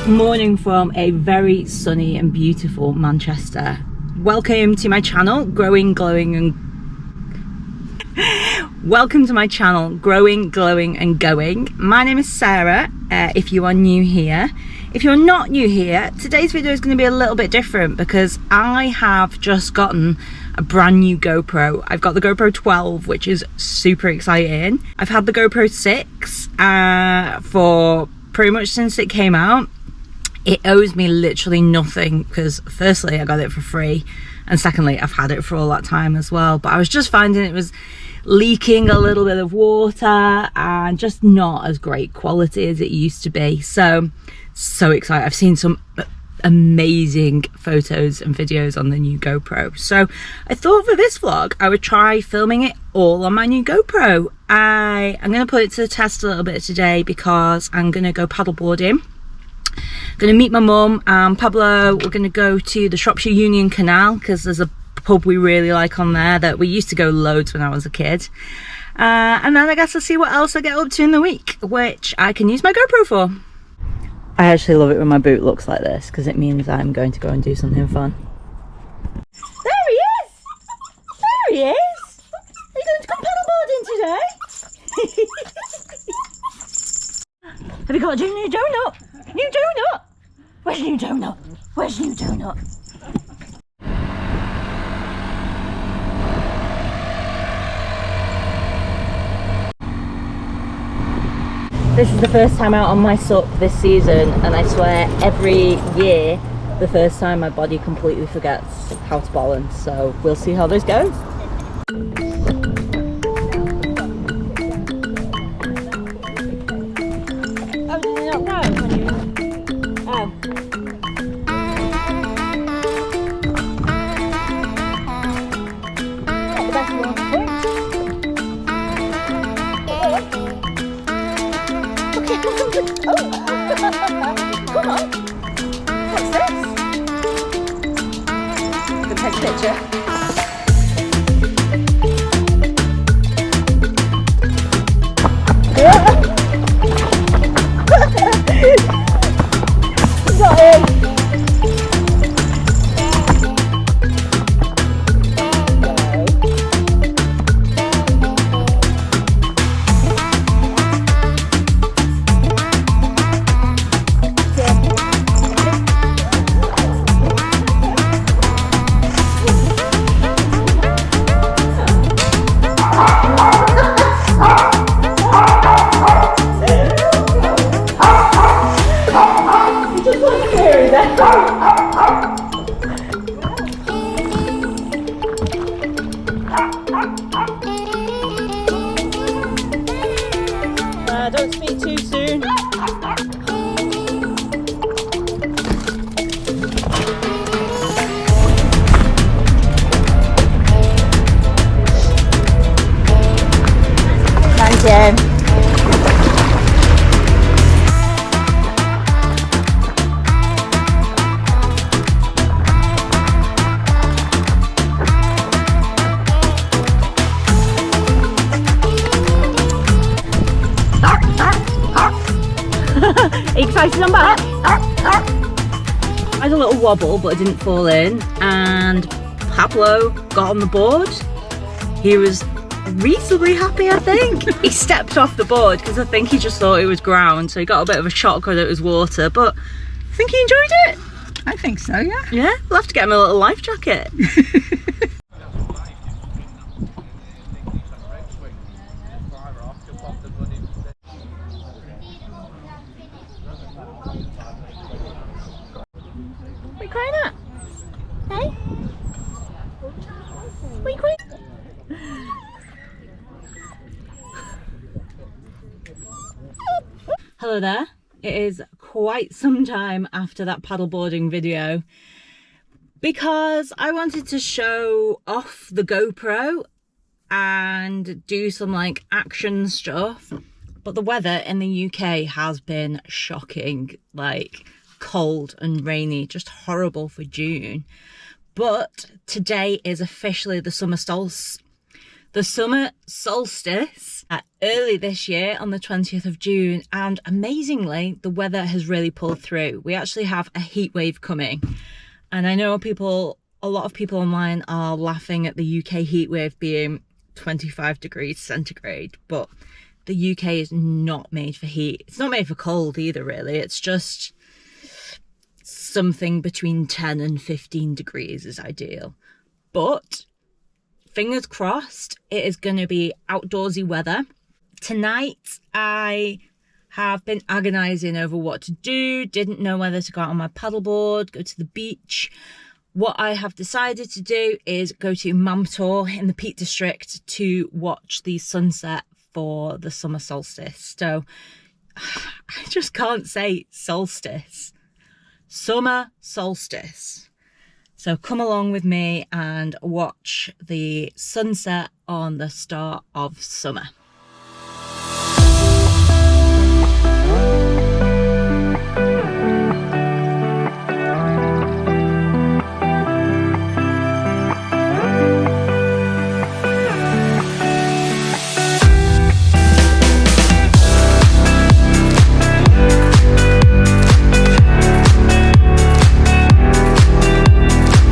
Good morning from a very sunny and beautiful Manchester. Welcome to my channel, Growing, Glowing and Welcome to my channel, Growing, Glowing and Going. My name is Sarah, if you are new here. If you're not new here, today's video is going to be a little bit different because I have just gotten a brand new GoPro. I've got the GoPro 12, which is super exciting. I've had the GoPro 6 for pretty much since it came out. It owes me literally nothing because firstly, I got it for free, and secondly, I've had it for all that time as well. But I was just finding it was leaking a little bit of water and just not as great quality as it used to be. So excited. I've seen some amazing photos and videos on the new GoPro, so I thought for this vlog I would try filming it all on my new GoPro. I'm going to put it to the test a little bit today because I'm going to go paddleboarding. I'm going to meet my mum and Pablo. We're going to go to the Shropshire Union Canal because there's a pub we really like on there that we used to go loads when I was a kid. And then I guess I'll see what else I get up to in the week, which I can use my GoPro for. I actually love it when my boot looks like this because it means I'm going to go and do something fun. There he is! There he is! Are you going to come paddleboarding today? Have you got a new donut? New donut? Where's new donut? Where's new donut? This is the first time out on my SUP this season, and I swear every year the first time my body completely forgets how to balance, so we'll see how this goes. Oh, did you not know when you... Oh. Not the best one to do. Come on. What's this? I'm gonna take a picture. Got him. Don't speak too soon. Thank you. Excited, I'm back. I had a little wobble but I didn't fall in, and Pablo got on the board. He was reasonably happy, I think. He stepped off the board because I think he just thought it was ground, so he got a bit of a shock when it was water, but I think he enjoyed it. I think so, yeah. Yeah, we'll have to get him a little life jacket. What are you crying at? Hey? What are you crying at? Hello there. It is quite some time after that paddleboarding video because I wanted to show off the GoPro and do some like action stuff, but the weather in the UK has been shocking, like cold and rainy, just horrible for June. But today is officially the summer solstice. the summer solstice early this year on the 20th of June, and amazingly the weather has really pulled through. We actually have a heat wave coming, and I know a lot of people online are laughing at the UK heat wave being 25 degrees centigrade, but the UK is not made for heat. It's not made for cold either, really. It's just something between 10 and 15 degrees is ideal. But fingers crossed, it is going to be outdoorsy weather. Tonight, I have been agonising over what to do. Didn't know whether to go out on my paddleboard, go to the beach. What I have decided to do is go to Mam Tor in the Peak District to watch the sunset for the summer solstice. So I just can't say solstice. Summer solstice. So come along with me and watch the sunset on the start of summer.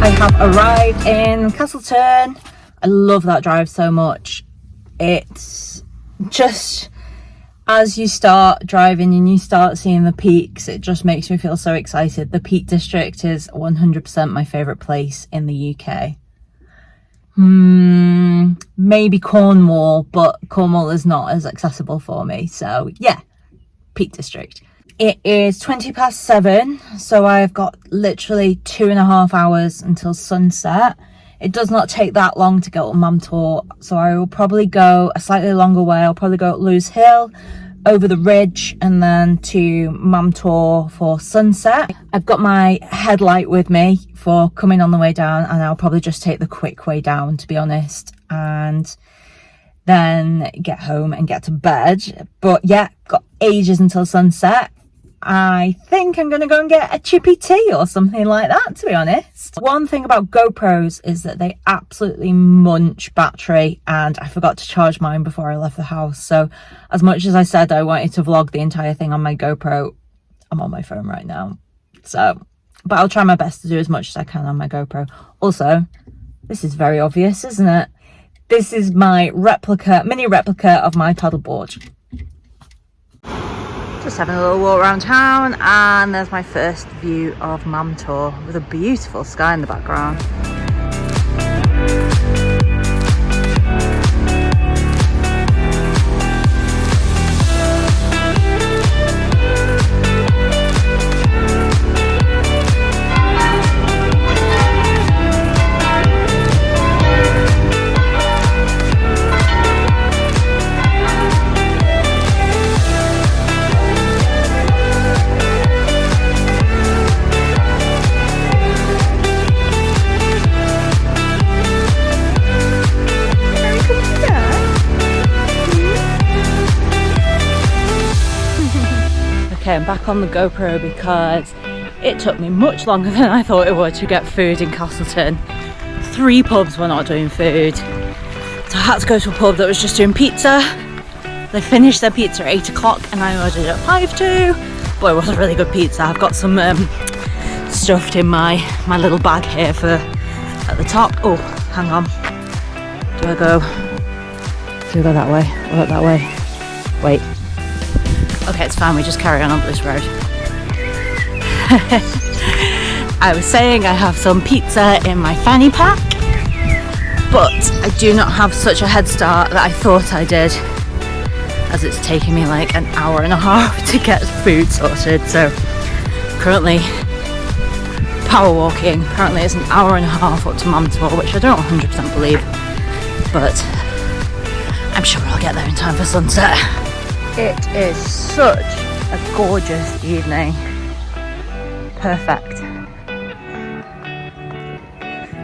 I have arrived in Castleton. I love that drive so much. It's just, as you start driving and you start seeing the peaks, it just makes me feel so excited. The Peak District is 100% my favourite place in the UK. Maybe Cornwall, but Cornwall is not as accessible for me. So yeah, Peak District. It is 7:20, so I've got literally 2.5 hours until sunset. It does not take that long to get up Mam Tor, so I will probably go a slightly longer way. I'll probably go up Lewes Hill, over the ridge, and then to Mam Tor for sunset. I've got my headlight with me for coming on the way down, and I'll probably just take the quick way down, to be honest, and then get home and get to bed. But yeah, got ages until sunset. I think I'm going to go and get a chippy tea or something like that, to be honest. One thing about GoPros is that they absolutely munch battery, and I forgot to charge mine before I left the house. So as much as I said I wanted to vlog the entire thing on my GoPro, I'm on my phone right now. So, but I'll try my best to do as much as I can on my GoPro. Also, this is very obvious, isn't it? This is my mini replica of my paddleboard. Just having a little walk around town, and there's my first view of Mam Tor with a beautiful sky in the background. I'm back on the GoPro because it took me much longer than I thought it would to get food in Castleton. 3 pubs were not doing food, so I had to go to a pub that was just doing pizza. They finished their pizza at 8 o'clock and I ordered it at 5 to. Boy, it was a really good pizza. I've got some stuffed in my little bag here for at the top. Oh, hang on. Do I go that way or that way? Wait. Okay, it's fine, we just carry on up this road. I was saying I have some pizza in my fanny pack, but I do not have such a head start that I thought I did, as it's taken me like an hour and a half to get food sorted. So currently power walking. Apparently it's an hour and a half up to Mam Tor, which I don't 100% believe, but I'm sure I'll get there in time for sunset. It is such a gorgeous evening. Perfect.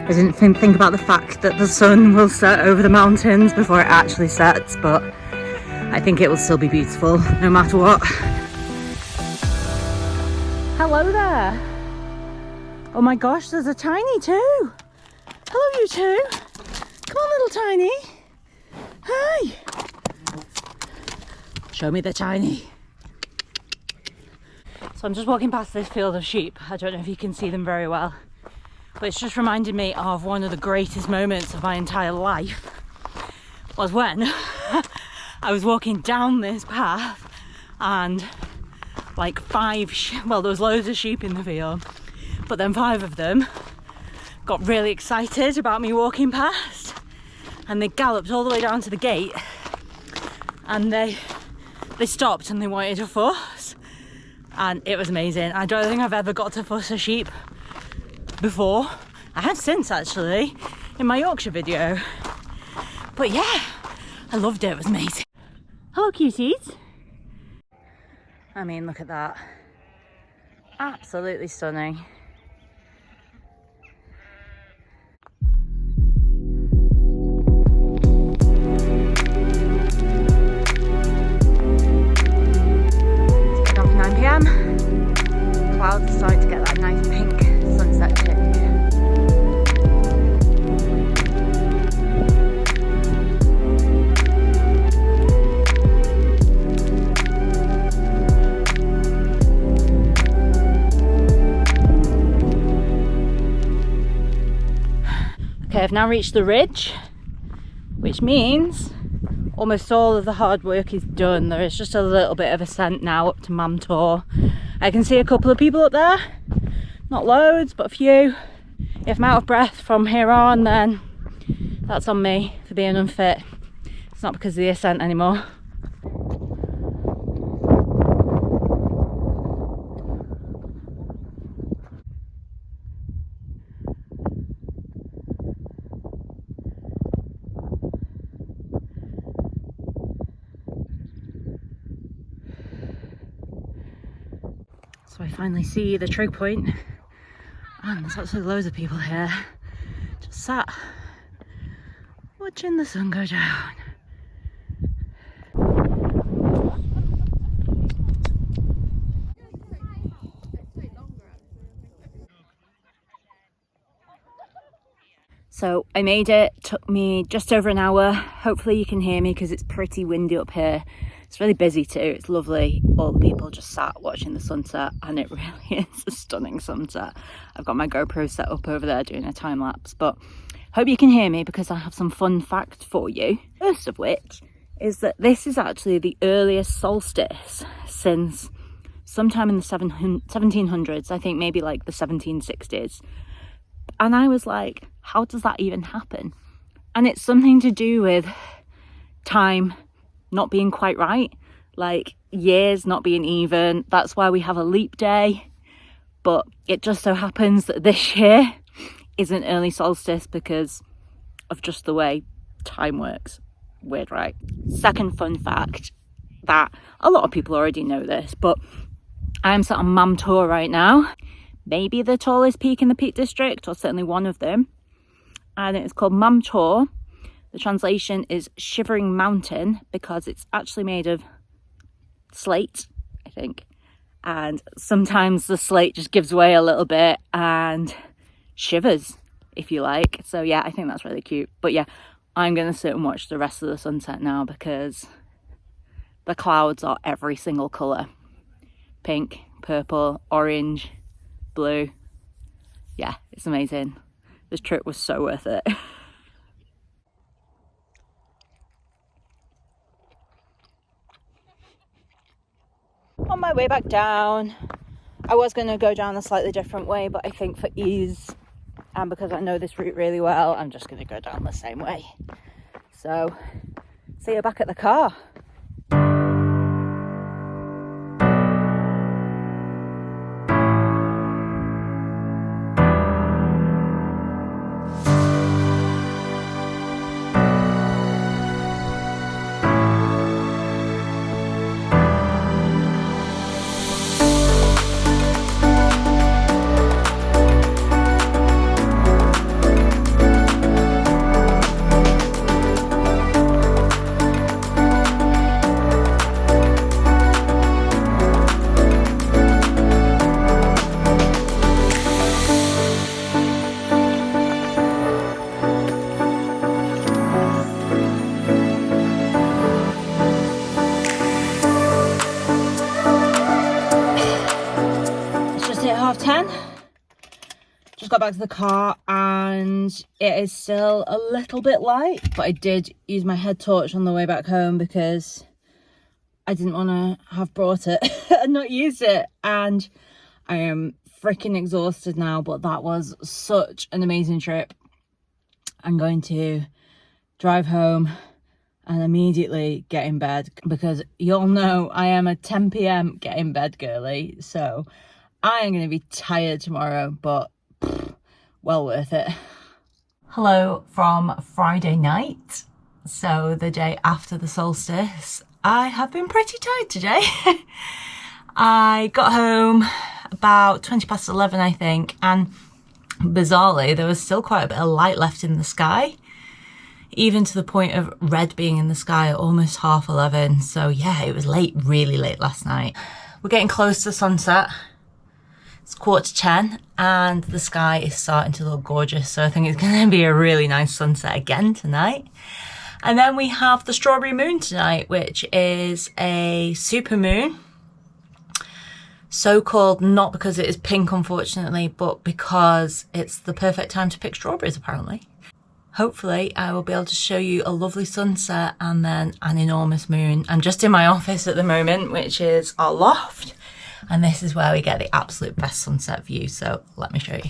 I didn't think about the fact that the sun will set over the mountains before it actually sets, but I think it will still be beautiful no matter what. Hello there. Oh my gosh, there's a tiny too. Hello you two. Come on, little tiny. Hey! Show me the tiny. So I'm just walking past this field of sheep. I don't know if you can see them very well, but it's just reminded me of one of the greatest moments of my entire life was when I was walking down this path and like well, there was loads of sheep in the field, but then 5 of them got really excited about me walking past and they galloped all the way down to the gate and they stopped and they wanted to fuss, and it was amazing. I don't think I've ever got to fuss a sheep before. I have since, actually, in my Yorkshire video, but yeah, I loved it. It was amazing. Hello cuties. I mean, look at that, absolutely stunning. Clouds are starting to get that nice pink sunset tint. Okay, I've now reached the ridge, which means almost all of the hard work is done. There is just a little bit of ascent now up to Mam Tor. I can see a couple of people up there, not loads, but a few. If I'm out of breath from here on, then that's on me for being unfit. It's not because of the ascent anymore. So I finally see the choke point, and there's actually loads of people here just sat watching the sun go down. So I made it, took me just over an hour. Hopefully you can hear me because it's pretty windy up here. It's really busy too, it's lovely. All the people just sat watching the sunset, and it really is a stunning sunset. I've got my GoPro set up over there doing a time lapse, but hope you can hear me because I have some fun facts for you. First of which is that this is actually the earliest solstice since sometime in the 1700s, I think maybe like the 1760s. And I was like, how does that even happen? And it's something to do with time not being quite right, like years not being even. That's why we have a leap day. But it just so happens that this year is an early solstice because of just the way time works. Weird, right? Second fun fact, that a lot of people already know this, but I'm sat on Mam Tor right now, maybe the tallest peak in the Peak District, or certainly one of them, and it's called Mam Tor. The translation is Shivering Mountain because it's actually made of slate, I think, and sometimes the slate just gives way a little bit and shivers, if you like. So yeah, I think that's really cute. But yeah, I'm gonna sit and watch the rest of the sunset now because the clouds are every single colour. Pink, purple, orange, blue. Yeah, it's amazing. This trip was so worth it. On my way back down, I was going to go down a slightly different way, but I think for ease and because I know this route really well, I'm just going to go down the same way. So, see you back at the car. 10. Just got back to the car and it is still a little bit light, but I did use my head torch on the way back home because I didn't want to have brought it and not used it. And I am freaking exhausted now, but that was such an amazing trip. I'm going to drive home and immediately get in bed because you'll know I am a 10 p.m. get in bed girly. So I am going to be tired tomorrow, but well worth it. Hello from Friday night. So the day after the solstice. I have been pretty tired today. I got home about 20 past 11, I think, and bizarrely there was still quite a bit of light left in the sky, even to the point of red being in the sky at almost 11:30. So yeah, it was late, really late last night. We're getting close to sunset. It's 9:45 and the sky is starting to look gorgeous, so I think it's going to be a really nice sunset again tonight. And then we have the strawberry moon tonight, which is a super moon. So called not because it is pink, unfortunately, but because it's the perfect time to pick strawberries, apparently. Hopefully I will be able to show you a lovely sunset and then an enormous moon. I'm just in my office at the moment, which is our loft. And this is where we get the absolute best sunset view. So let me show you.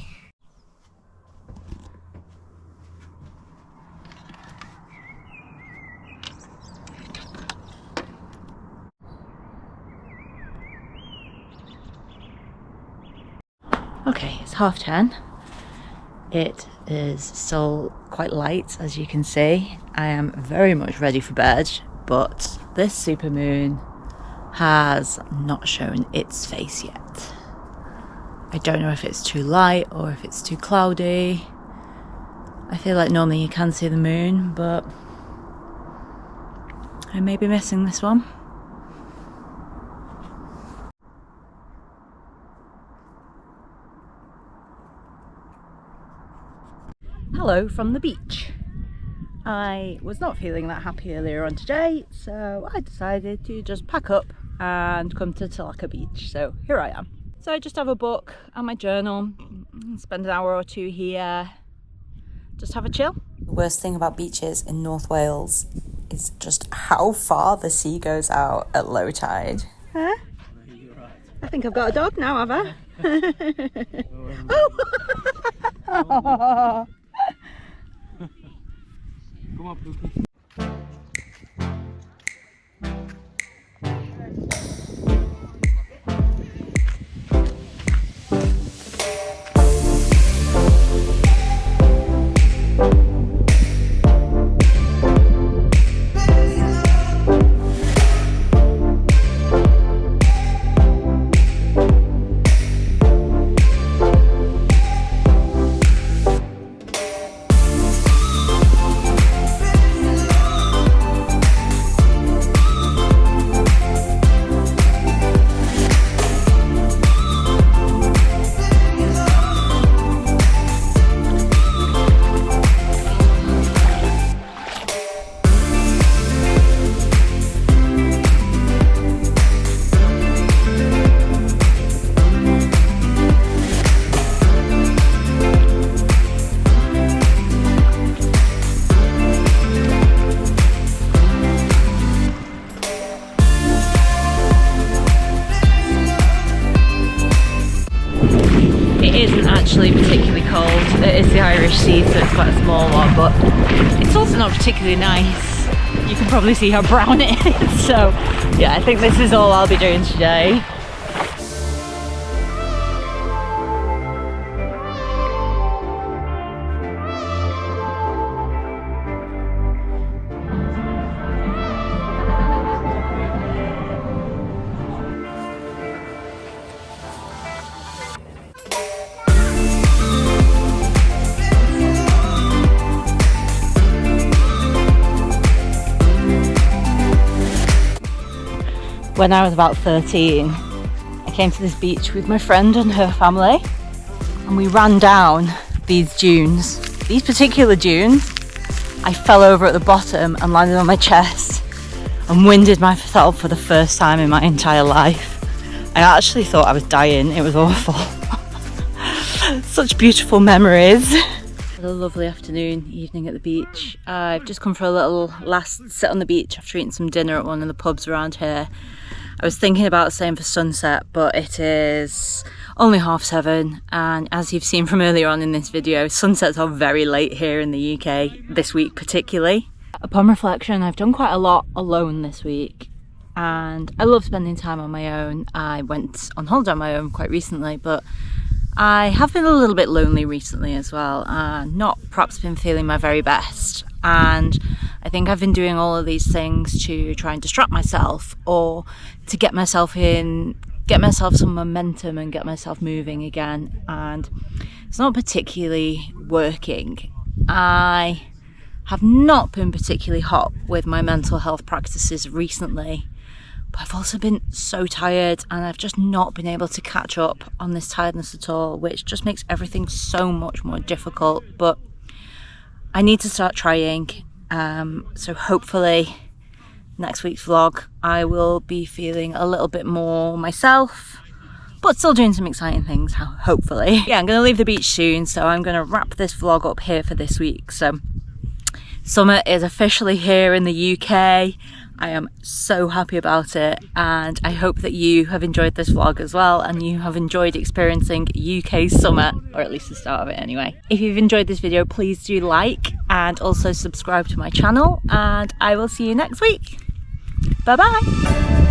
Okay, it's 10:30. It is still quite light, as you can see. I am very much ready for bed, but this supermoon has not shown its face yet. I don't know if it's too light or if it's too cloudy. I feel like normally you can see the moon, but I may be missing this one. Hello from the beach. I was not feeling that happy earlier on today, so I decided to just pack up and come to Talacre beach. So here I am. So I just have a book and my journal, spend an hour or two here, just have a chill. The worst thing about beaches in North Wales is just how far the sea goes out at low tide. Huh? I think I've got a dog now, have I? Oh! Come on, Pookie. Particularly cold. It is the Irish Sea, so it's quite a small one, but it's also not particularly nice. You can probably see how brown it is. So yeah, I think this is all I'll be doing today. When I was about 13, I came to this beach with my friend and her family, and we ran down these dunes. These particular dunes, I fell over at the bottom and landed on my chest and winded myself for the first time in my entire life. I actually thought I was dying. It was awful. Such beautiful memories. A lovely evening at the beach. I've just come for a little last sit on the beach after eating some dinner at one of the pubs around here. I was thinking about staying for sunset, but it is only 7:30, and as you've seen from earlier on in this video, sunsets are very late here in the UK, this week particularly. Upon reflection, I've done quite a lot alone this week, and I love spending time on my own. I went on holiday on my own quite recently, but I have been a little bit lonely recently as well, and not perhaps been feeling my very best. And I think I've been doing all of these things to try and distract myself, or to get myself some momentum and get myself moving again. And it's not particularly working. I have not been particularly hot with my mental health practices recently. But I've also been so tired, and I've just not been able to catch up on this tiredness at all, which just makes everything so much more difficult. But I need to start trying. So hopefully next week's vlog I will be feeling a little bit more myself, but still doing some exciting things, hopefully. Yeah, I'm going to leave the beach soon, so I'm going to wrap this vlog up here for this week. So summer is officially here in the UK. I am so happy about it, and I hope that you have enjoyed this vlog as well, and you have enjoyed experiencing UK summer, or at least the start of it anyway. If you've enjoyed this video, please do like and also subscribe to my channel, and I will see you next week. Bye bye.